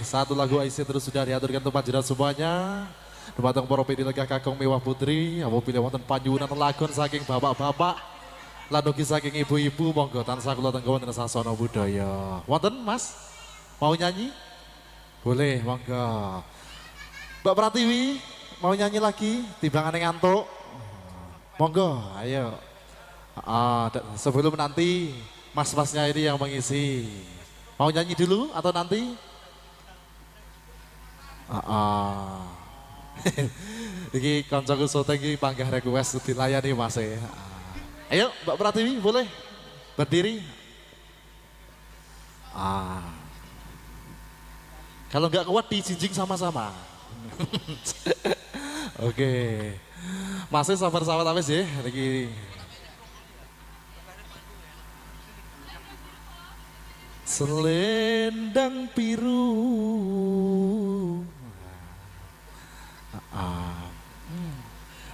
satu lagu IC terus sudah diaturkan untuk panjenengan semuanya. Dumateng para pidi legah kakung mewah putri, apabila wonten panyuwunan lagon saking bapak-bapak, lan ugi saking ibu-ibu, monggo tansah kula tenggo wonten sasana budaya. Wonten Mas? Mau nyanyi? Boleh, monggo. Mbak Pratiwi, mau nyanyi lagi? Timbangane ngantuk. Monggo, ayo. Sebelum nanti mas-masnya ini yang mengisi. Mau nyanyi dulu atau nanti? Iki koncoku syuting iki panggah request dilayani Mas. Ayo Mbak Pratiwi boleh berdiri. Kalau nggak kuat dijinjing sama-sama. Oke. Masih sabar-sabar wis ya iki. Selendang biru.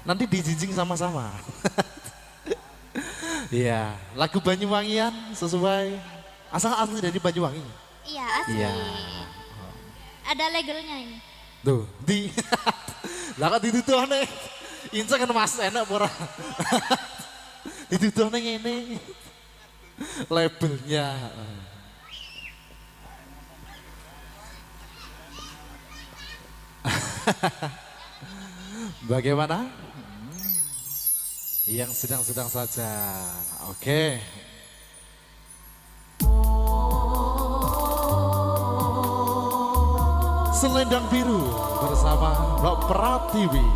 Nanti dijinjing sama-sama. Iya, lagu Banyuwangian sesuai. Asal dari Banyuwangi. Iya, asli. Iya. Ada legalnya ini. Tuh, di. Lah kok dituduhne. Inca kan Mas enak ora. Dituduhne ngene. Labelnya. Bagaimana? Yang sedang-sedang saja. Oke. Selendang biru bersama Mbak Pratiwi.